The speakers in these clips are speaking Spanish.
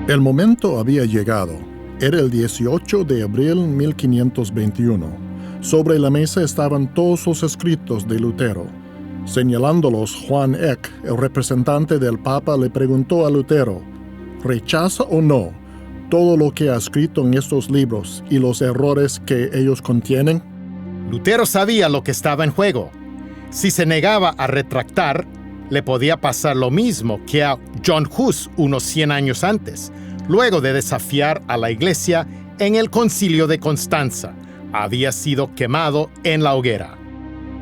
El momento había llegado. Era el 18 de abril de 1521. Sobre la mesa estaban todos los escritos de Lutero. Señalándolos, Juan Eck, el representante del Papa, le preguntó a Lutero, ¿rechaza o no todo lo que ha escrito en estos libros y los errores que ellos contienen? Lutero sabía lo que estaba en juego. Si se negaba a retractar, le podía pasar lo mismo que a John Hus unos 100 años antes, luego de desafiar a la Iglesia en el Concilio de Constanza. Había sido quemado en la hoguera.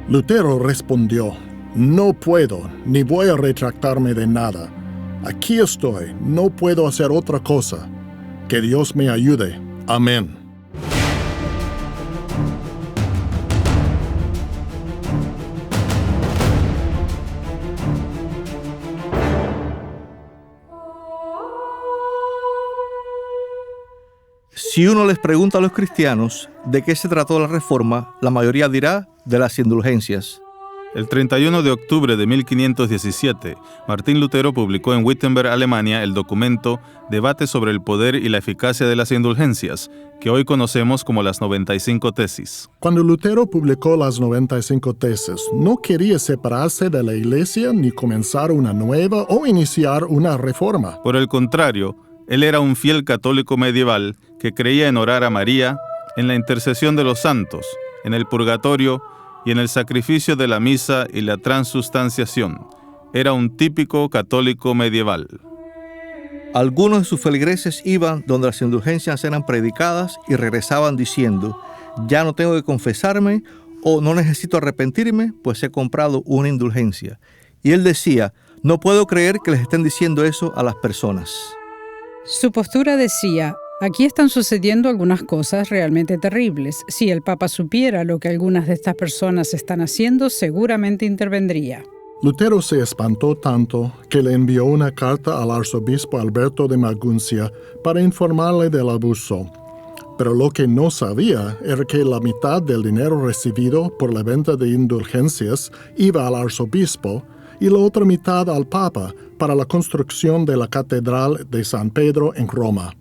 Lutero respondió, no puedo, ni voy a retractarme de nada. Aquí estoy, no puedo hacer otra cosa. Que Dios me ayude. Amén. Si uno les pregunta a los cristianos de qué se trató la Reforma, la mayoría dirá de las indulgencias. El 31 de octubre de 1517, Martín Lutero publicó en Wittenberg, Alemania, el documento Debate sobre el poder y la eficacia de las indulgencias, que hoy conocemos como las 95 tesis. Cuando Lutero publicó las 95 tesis, no quería separarse de la Iglesia ni comenzar una nueva o iniciar una reforma. Por el contrario, él era un fiel católico medieval que creía en orar a María, en la intercesión de los santos, en el purgatorio y en el sacrificio de la misa y la transustanciación. Era un típico católico medieval. Algunos de sus feligreses iban donde las indulgencias eran predicadas y regresaban diciendo, ya no tengo que confesarme o no necesito arrepentirme, pues he comprado una indulgencia. Y él decía, no puedo creer que les estén diciendo eso a las personas. Su postura decía, aquí están sucediendo algunas cosas realmente terribles. Si el Papa supiera lo que algunas de estas personas están haciendo, seguramente intervendría. Lutero se espantó tanto que le envió una carta al arzobispo Alberto de Maguncia para informarle del abuso. Pero lo que no sabía era que la mitad del dinero recibido por la venta de indulgencias iba al arzobispo y la otra mitad al Papa para la construcción de la Catedral de San Pedro en Roma.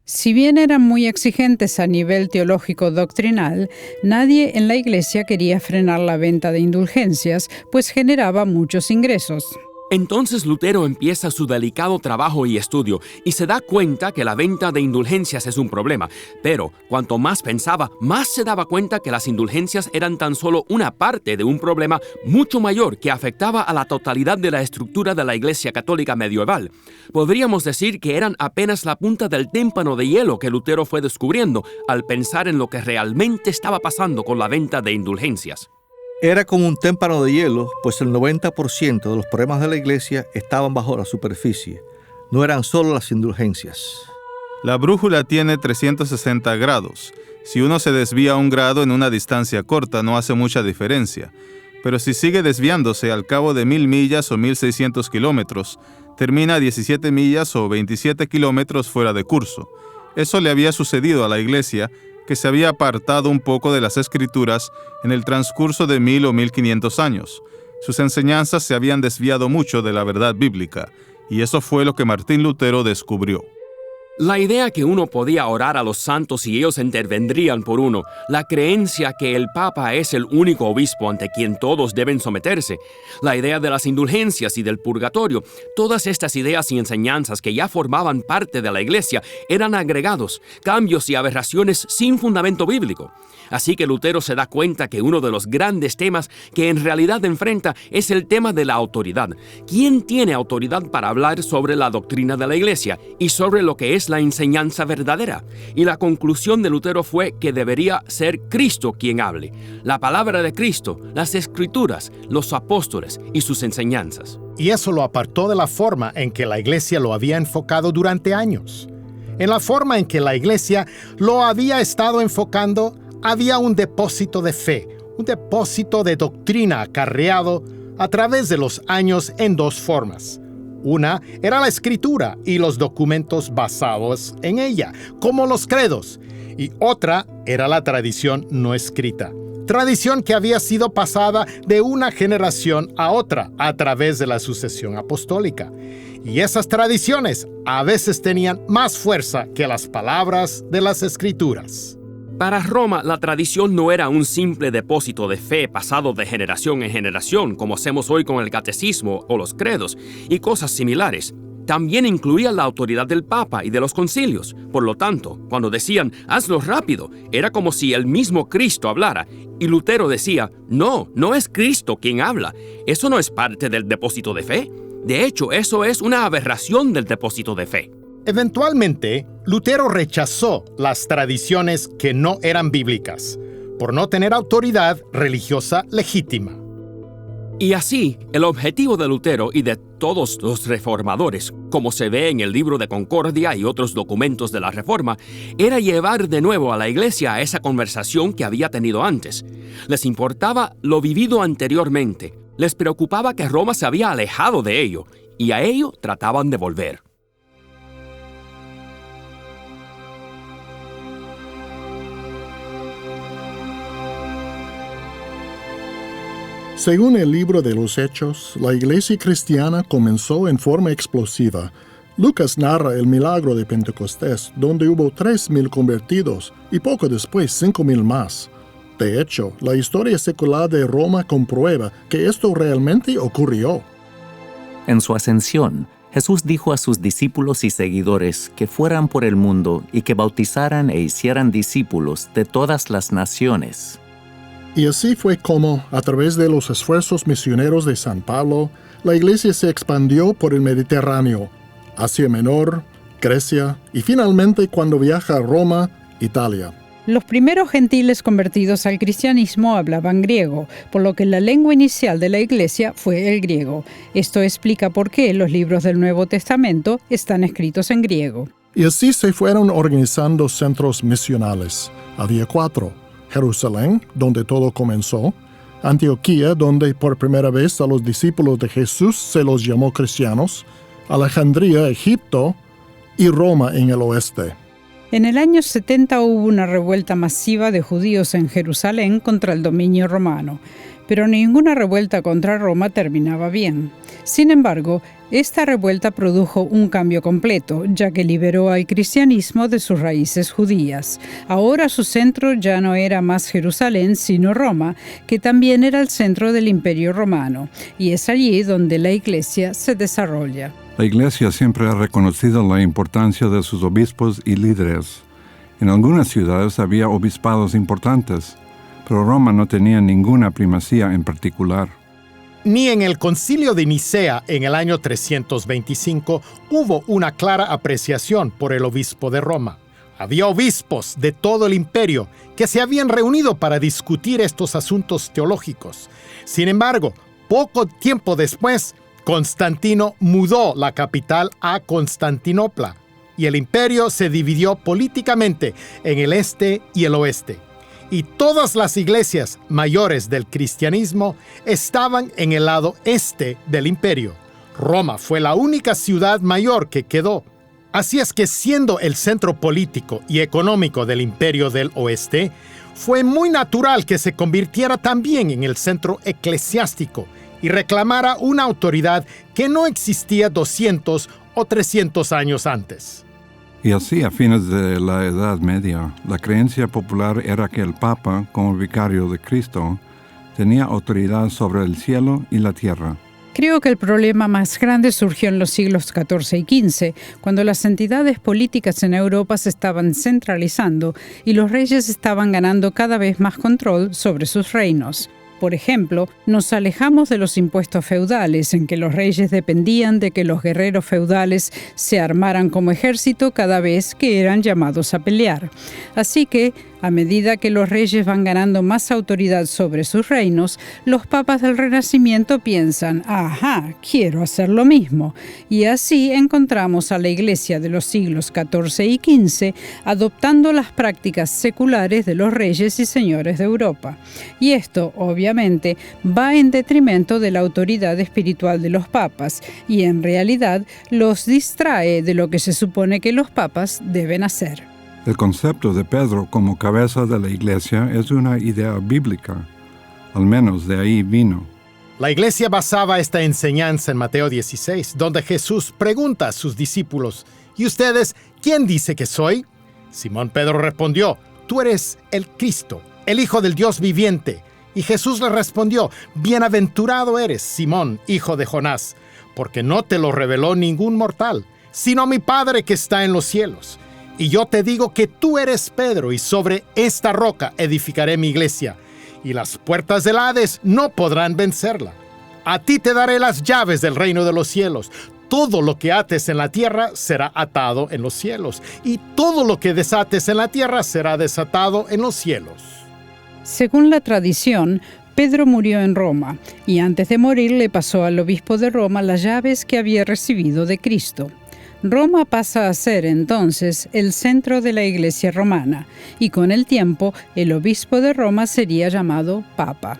Si bien eran muy exigentes a nivel teológico doctrinal, nadie en la Iglesia quería frenar la venta de indulgencias, pues generaba muchos ingresos. Entonces Lutero empieza su delicado trabajo y estudio y se da cuenta que la venta de indulgencias es un problema. Pero cuanto más pensaba, más se daba cuenta que las indulgencias eran tan solo una parte de un problema mucho mayor que afectaba a la totalidad de la estructura de la Iglesia Católica medieval. Podríamos decir que eran apenas la punta del témpano de hielo que Lutero fue descubriendo al pensar en lo que realmente estaba pasando con la venta de indulgencias. Era como un témpano de hielo, pues el 90% de los problemas de la Iglesia estaban bajo la superficie. No eran solo las indulgencias. La brújula tiene 360 grados. Si uno se desvía un grado en una distancia corta, no hace mucha diferencia. Pero si sigue desviándose al cabo de 1000 millas o 1600 kilómetros, termina a 17 millas o 27 kilómetros fuera de curso. Eso le había sucedido a la Iglesia, que se había apartado un poco de las Escrituras en el transcurso de 1000 o 1500 años. Sus enseñanzas se habían desviado mucho de la verdad bíblica, y eso fue lo que Martín Lutero descubrió. La idea que uno podía orar a los santos y ellos intervendrían por uno, la creencia que el Papa es el único obispo ante quien todos deben someterse, la idea de las indulgencias y del purgatorio, todas estas ideas y enseñanzas que ya formaban parte de la Iglesia eran agregados, cambios y aberraciones sin fundamento bíblico. Así que Lutero se da cuenta que uno de los grandes temas que en realidad enfrenta es el tema de la autoridad. ¿Quién tiene autoridad para hablar sobre la doctrina de la Iglesia y sobre lo que es la enseñanza verdadera? Y la conclusión de Lutero fue que debería ser Cristo quien hable. La palabra de Cristo, las Escrituras, los apóstoles y sus enseñanzas. Y eso lo apartó de la forma en que la Iglesia lo había enfocado durante años. En la forma en que la Iglesia lo había estado enfocando, había un depósito de fe, un depósito de doctrina acarreado a través de los años en dos formas. Una era la Escritura y los documentos basados en ella, como los credos, y otra era la tradición no escrita, tradición que había sido pasada de una generación a otra a través de la sucesión apostólica. Y esas tradiciones a veces tenían más fuerza que las palabras de las Escrituras. Para Roma, la tradición no era un simple depósito de fe pasado de generación en generación, como hacemos hoy con el catecismo o los credos y cosas similares. También incluía la autoridad del Papa y de los concilios. Por lo tanto, cuando decían, hazlo rápido, era como si el mismo Cristo hablara. Y Lutero decía, no es Cristo quien habla. Eso no es parte del depósito de fe. De hecho, eso es una aberración del depósito de fe. Eventualmente, Lutero rechazó las tradiciones que no eran bíblicas, por no tener autoridad religiosa legítima. Y así, el objetivo de Lutero y de todos los reformadores, como se ve en el Libro de Concordia y otros documentos de la Reforma, era llevar de nuevo a la Iglesia a esa conversación que había tenido antes. Les importaba lo vivido anteriormente, les preocupaba que Roma se había alejado de ello, y a ello trataban de volver. Según el libro de los Hechos, la iglesia cristiana comenzó en forma explosiva. Lucas narra el milagro de Pentecostés, donde hubo 3,000 convertidos y poco después 5,000 más. De hecho, la historia secular de Roma comprueba que esto realmente ocurrió. En su ascensión, Jesús dijo a sus discípulos y seguidores que fueran por el mundo y que bautizaran e hicieran discípulos de todas las naciones. Y así fue como, a través de los esfuerzos misioneros de San Pablo, la iglesia se expandió por el Mediterráneo, Asia Menor, Grecia y finalmente cuando viaja a Roma, Italia. Los primeros gentiles convertidos al cristianismo hablaban griego, por lo que la lengua inicial de la iglesia fue el griego. Esto explica por qué los libros del Nuevo Testamento están escritos en griego. Y así se fueron organizando centros misionales. Había 4. Jerusalén, donde todo comenzó, Antioquía, donde por primera vez a los discípulos de Jesús se los llamó cristianos, Alejandría, Egipto, y Roma en el oeste. En el año 70 hubo una revuelta masiva de judíos en Jerusalén contra el dominio romano, pero ninguna revuelta contra Roma terminaba bien. Sin embargo, esta revuelta produjo un cambio completo, ya que liberó al cristianismo de sus raíces judías. Ahora su centro ya no era más Jerusalén, sino Roma, que también era el centro del Imperio Romano, y es allí donde la Iglesia se desarrolla. La Iglesia siempre ha reconocido la importancia de sus obispos y líderes. En algunas ciudades había obispados importantes, pero Roma no tenía ninguna primacía en particular. Ni en el Concilio de Nicea en el año 325 hubo una clara apreciación por el obispo de Roma. Había obispos de todo el imperio que se habían reunido para discutir estos asuntos teológicos. Sin embargo, poco tiempo después, Constantino mudó la capital a Constantinopla y el imperio se dividió políticamente en el este y el oeste. Y todas las iglesias mayores del cristianismo estaban en el lado este del imperio. Roma fue la única ciudad mayor que quedó. Así es que, siendo el centro político y económico del imperio del oeste, fue muy natural que se convirtiera también en el centro eclesiástico y reclamara una autoridad que no existía 200 o 300 años antes. Y así, a fines de la Edad Media, la creencia popular era que el Papa, como vicario de Cristo, tenía autoridad sobre el cielo y la tierra. Creo que el problema más grande surgió en los siglos XIV y XV, cuando las entidades políticas en Europa se estaban centralizando y los reyes estaban ganando cada vez más control sobre sus reinos. Por ejemplo, nos alejamos de los impuestos feudales, en que los reyes dependían de que los guerreros feudales se armaran como ejército cada vez que eran llamados a pelear. Así que, a medida que los reyes van ganando más autoridad sobre sus reinos, los papas del Renacimiento piensan, ¡ajá, quiero hacer lo mismo! Y así encontramos a la Iglesia de los siglos XIV y XV adoptando las prácticas seculares de los reyes y señores de Europa. Y esto, obviamente, va en detrimento de la autoridad espiritual de los papas y, en realidad, los distrae de lo que se supone que los papas deben hacer. El concepto de Pedro como cabeza de la iglesia es una idea bíblica. Al menos de ahí vino. La iglesia basaba esta enseñanza en Mateo 16, donde Jesús pregunta a sus discípulos, ¿y ustedes quién dice que soy? Simón Pedro respondió, tú eres el Cristo, el Hijo del Dios viviente. Y Jesús le respondió, bienaventurado eres, Simón, hijo de Jonás, porque no te lo reveló ningún mortal, sino mi Padre que está en los cielos. Y yo te digo que tú eres Pedro, y sobre esta roca edificaré mi iglesia, y las puertas del Hades no podrán vencerla. A ti te daré las llaves del reino de los cielos. Todo lo que ates en la tierra será atado en los cielos, y todo lo que desates en la tierra será desatado en los cielos. Según la tradición, Pedro murió en Roma, y antes de morir le pasó al obispo de Roma las llaves que había recibido de Cristo. Roma pasa a ser entonces el centro de la Iglesia romana, y con el tiempo el obispo de Roma sería llamado Papa.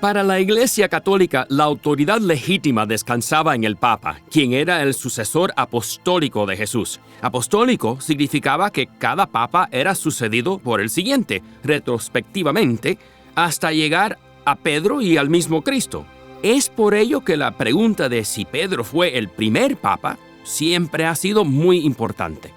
Para la Iglesia Católica, la autoridad legítima descansaba en el Papa, quien era el sucesor apostólico de Jesús. Apostólico significaba que cada Papa era sucedido por el siguiente, retrospectivamente, hasta llegar a Pedro y al mismo Cristo. Es por ello que la pregunta de si Pedro fue el primer Papa siempre ha sido muy importante.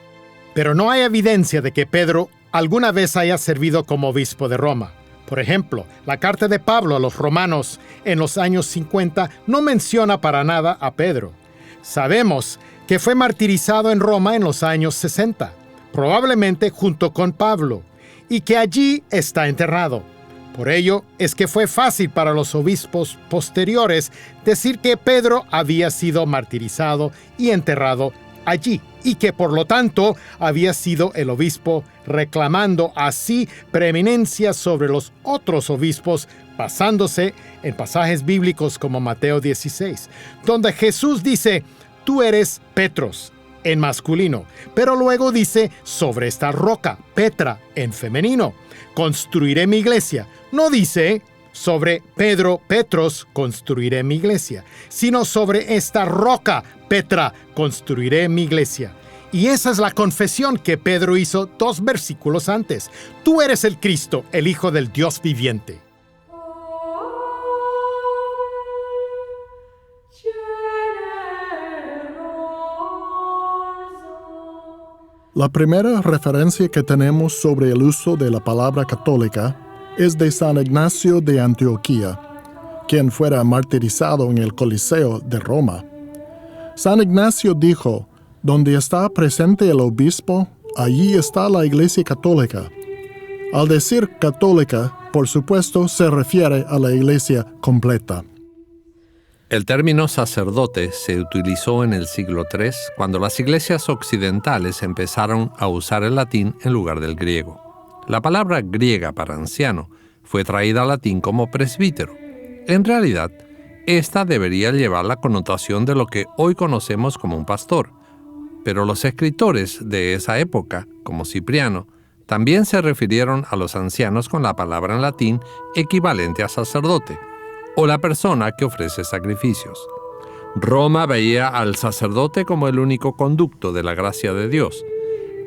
Pero no hay evidencia de que Pedro alguna vez haya servido como obispo de Roma. Por ejemplo, la carta de Pablo a los romanos en los años 50 no menciona para nada a Pedro. Sabemos que fue martirizado en Roma en los años 60, probablemente junto con Pablo, y que allí está enterrado. Por ello es que fue fácil para los obispos posteriores decir que Pedro había sido martirizado y enterrado allí, y que por lo tanto había sido el obispo, reclamando así preeminencia sobre los otros obispos, basándose en pasajes bíblicos como Mateo 16, donde Jesús dice, tú eres Petros, en masculino, pero luego dice, sobre esta roca, Petra, en femenino, construiré mi iglesia. No dice, sobre Pedro, Petros, construiré mi iglesia, sino sobre esta roca, Petra, construiré mi iglesia. Y esa es la confesión que Pedro hizo 2 versículos antes. Tú eres el Cristo, el Hijo del Dios viviente. La primera referencia que tenemos sobre el uso de la palabra católica es de San Ignacio de Antioquía, quien fuera martirizado en el Coliseo de Roma. San Ignacio dijo, donde está presente el obispo, allí está la Iglesia Católica. Al decir católica, por supuesto, se refiere a la Iglesia completa. El término sacerdote se utilizó en el siglo III cuando las iglesias occidentales empezaron a usar el latín en lugar del griego. La palabra griega para anciano fue traída al latín como presbítero. En realidad, esta debería llevar la connotación de lo que hoy conocemos como un pastor. Pero los escritores de esa época, como Cipriano, también se refirieron a los ancianos con la palabra en latín equivalente a sacerdote, o la persona que ofrece sacrificios. Roma veía al sacerdote como el único conducto de la gracia de Dios,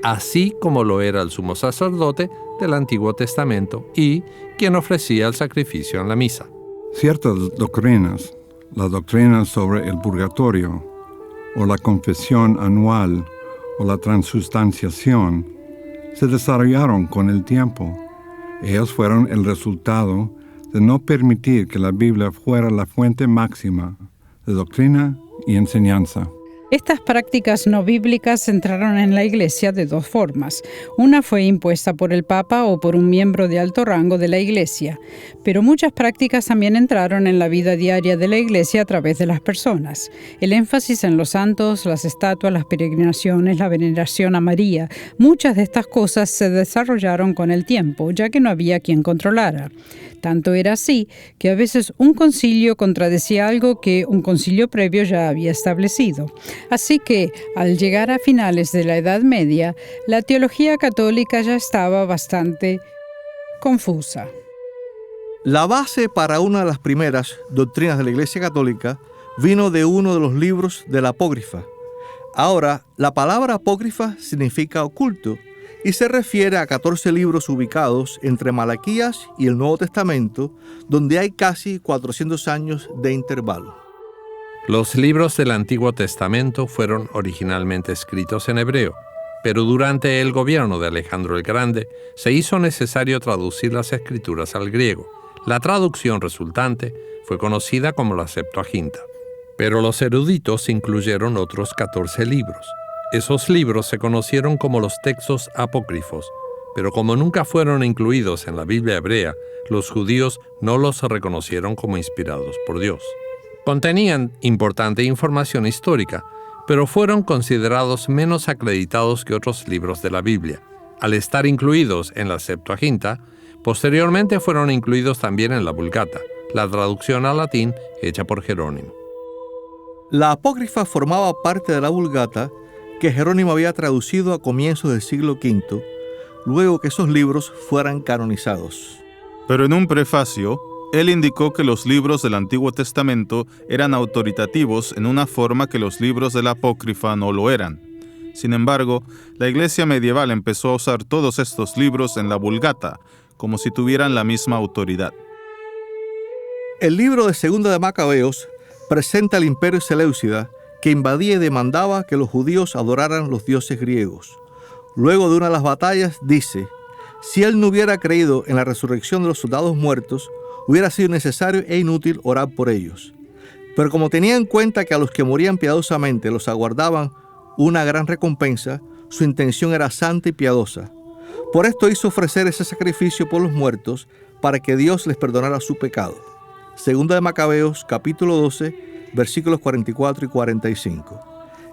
así como lo era el sumo sacerdote del Antiguo Testamento y quien ofrecía el sacrificio en la misa. Ciertas doctrinas, las doctrinas sobre el purgatorio, o la confesión anual, o la transustanciación, se desarrollaron con el tiempo. Ellas fueron el resultado de no permitir que la Biblia fuera la fuente máxima de doctrina y enseñanza. Estas prácticas no bíblicas entraron en la Iglesia de 2 formas. Una fue impuesta por el Papa o por un miembro de alto rango de la Iglesia, pero muchas prácticas también entraron en la vida diaria de la Iglesia a través de las personas. El énfasis en los santos, las estatuas, las peregrinaciones, la veneración a María, muchas de estas cosas se desarrollaron con el tiempo, ya que no había quien controlara. Tanto era así que a veces un concilio contradecía algo que un concilio previo ya había establecido. Así que, al llegar a finales de la Edad Media, la teología católica ya estaba bastante confusa. La base para una de las primeras doctrinas de la Iglesia Católica vino de uno de los libros de la apócrifa. Ahora, la palabra apócrifa significa oculto, y se refiere a 14 libros ubicados entre Malaquías y el Nuevo Testamento, donde hay casi 400 años de intervalo. Los libros del Antiguo Testamento fueron originalmente escritos en hebreo, pero durante el gobierno de Alejandro el Grande se hizo necesario traducir las escrituras al griego. La traducción resultante fue conocida como la Septuaginta. Pero los eruditos incluyeron otros 14 libros. Esos libros se conocieron como los textos apócrifos, pero como nunca fueron incluidos en la Biblia hebrea, los judíos no los reconocieron como inspirados por Dios. Contenían importante información histórica, pero fueron considerados menos acreditados que otros libros de la Biblia. Al estar incluidos en la Septuaginta, posteriormente fueron incluidos también en la Vulgata, la traducción al latín hecha por Jerónimo. La apócrifa formaba parte de la Vulgata que Jerónimo había traducido a comienzos del siglo V, luego que esos libros fueran canonizados. Pero en un prefacio, él indicó que los libros del Antiguo Testamento eran autoritativos en una forma que los libros de la apócrifa no lo eran. Sin embargo, la Iglesia medieval empezó a usar todos estos libros en la Vulgata, como si tuvieran la misma autoridad. El libro de Segunda de Macabeos presenta al imperio seleucida, que invadía y demandaba que los judíos adoraran los dioses griegos. Luego de una de las batallas dice: si él no hubiera creído en la resurrección de los soldados muertos, hubiera sido necesario e inútil orar por ellos. Pero como tenía en cuenta que a los que morían piadosamente los aguardaban una gran recompensa, su intención era santa y piadosa. Por esto hizo ofrecer ese sacrificio por los muertos, para que Dios les perdonara su pecado. Segunda de Macabeos, capítulo 12, versículos 44 y 45.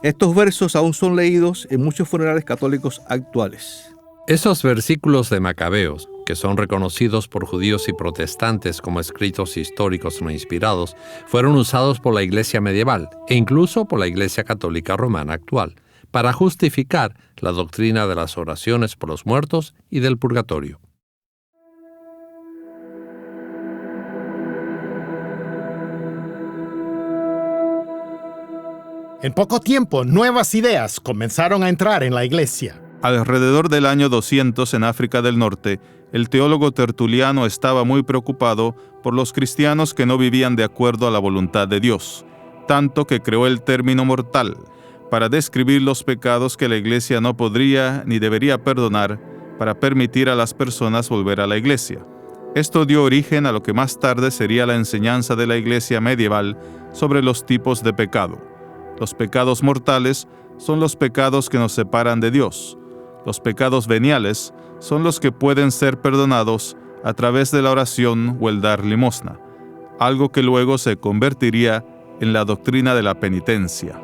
Estos versos aún son leídos en muchos funerales católicos actuales. Esos versículos de Macabeos, que son reconocidos por judíos y protestantes como escritos históricos no inspirados, fueron usados por la Iglesia medieval e incluso por la Iglesia católica romana actual, para justificar la doctrina de las oraciones por los muertos y del purgatorio. En poco tiempo, nuevas ideas comenzaron a entrar en la Iglesia. Alrededor del año 200 en África del Norte, el teólogo Tertuliano estaba muy preocupado por los cristianos que no vivían de acuerdo a la voluntad de Dios, tanto que creó el término mortal para describir los pecados que la Iglesia no podría ni debería perdonar para permitir a las personas volver a la Iglesia. Esto dio origen a lo que más tarde sería la enseñanza de la Iglesia medieval sobre los tipos de pecado. Los pecados mortales son los pecados que nos separan de Dios. Los pecados veniales son los que pueden ser perdonados a través de la oración o el dar limosna, algo que luego se convertiría en la doctrina de la penitencia.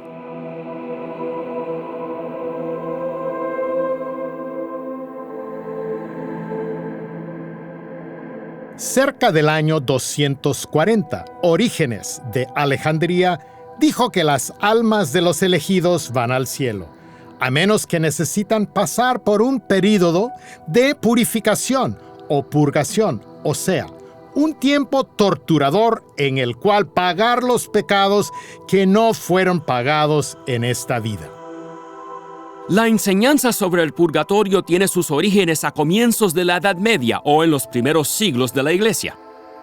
Cerca del año 240, Orígenes de Alejandría dijo que las almas de los elegidos van al cielo, a menos que necesitan pasar por un período de purificación o purgación, o sea, un tiempo torturador en el cual pagar los pecados que no fueron pagados en esta vida. La enseñanza sobre el purgatorio tiene sus orígenes a comienzos de la Edad Media o en los primeros siglos de la Iglesia.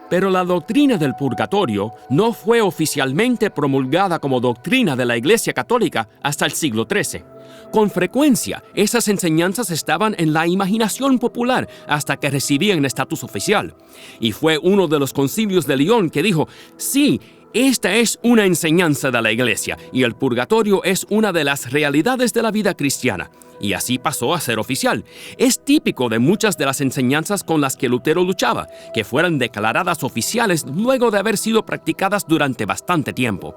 Pero la doctrina del purgatorio no fue oficialmente promulgada como doctrina de la Iglesia Católica hasta el siglo XIII. Con frecuencia, esas enseñanzas estaban en la imaginación popular hasta que recibían estatus oficial. Y fue uno de los concilios de León que dijo: sí, esta es una enseñanza de la Iglesia y el purgatorio es una de las realidades de la vida cristiana. Y así pasó a ser oficial. Es típico de muchas de las enseñanzas con las que Lutero luchaba, que fueran declaradas oficiales luego de haber sido practicadas durante bastante tiempo.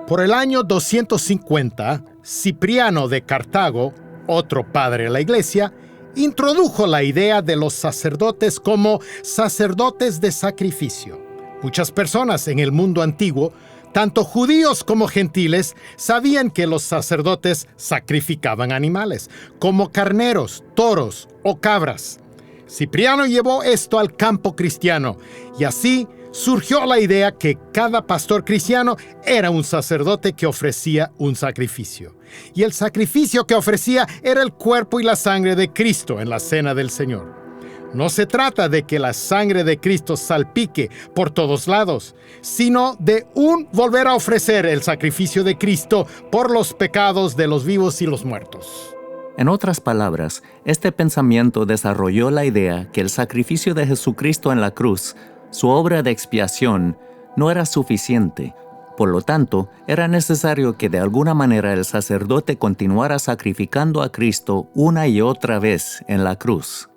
Por el año 250, Cipriano de Cartago, otro padre de la Iglesia, introdujo la idea de los sacerdotes como sacerdotes de sacrificio. Muchas personas en el mundo antiguo, tanto judíos como gentiles, sabían que los sacerdotes sacrificaban animales, como carneros, toros o cabras. Cipriano llevó esto al campo cristiano y así surgió la idea que cada pastor cristiano era un sacerdote que ofrecía un sacrificio. Y el sacrificio que ofrecía era el cuerpo y la sangre de Cristo en la cena del Señor. No se trata de que la sangre de Cristo salpique por todos lados, sino de volver a ofrecer el sacrificio de Cristo por los pecados de los vivos y los muertos. En otras palabras, este pensamiento desarrolló la idea que el sacrificio de Jesucristo en la cruz, su obra de expiación, no era suficiente. Por lo tanto, era necesario que de alguna manera el sacerdote continuara sacrificando a Cristo una y otra vez en la cruz.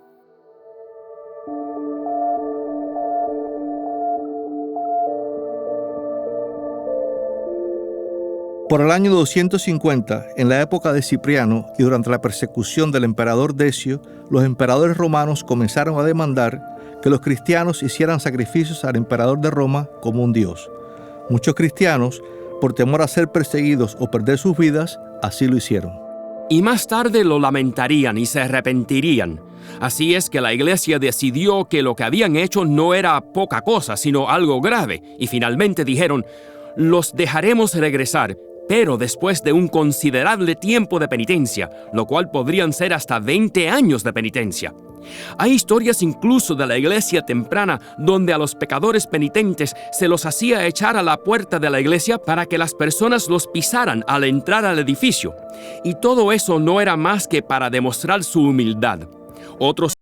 Por el año 250, en la época de Cipriano y durante la persecución del emperador Decio, los emperadores romanos comenzaron a demandar que los cristianos hicieran sacrificios al emperador de Roma como un dios. Muchos cristianos, por temor a ser perseguidos o perder sus vidas, así lo hicieron. Y más tarde lo lamentarían y se arrepentirían. Así es que la iglesia decidió que lo que habían hecho no era poca cosa, sino algo grave, y finalmente dijeron: los dejaremos regresar, pero después de un considerable tiempo de penitencia, lo cual podrían ser hasta 20 años de penitencia. Hay historias incluso de la iglesia temprana donde a los pecadores penitentes se los hacía echar a la puerta de la iglesia para que las personas los pisaran al entrar al edificio. Y todo eso no era más que para demostrar su humildad. Otros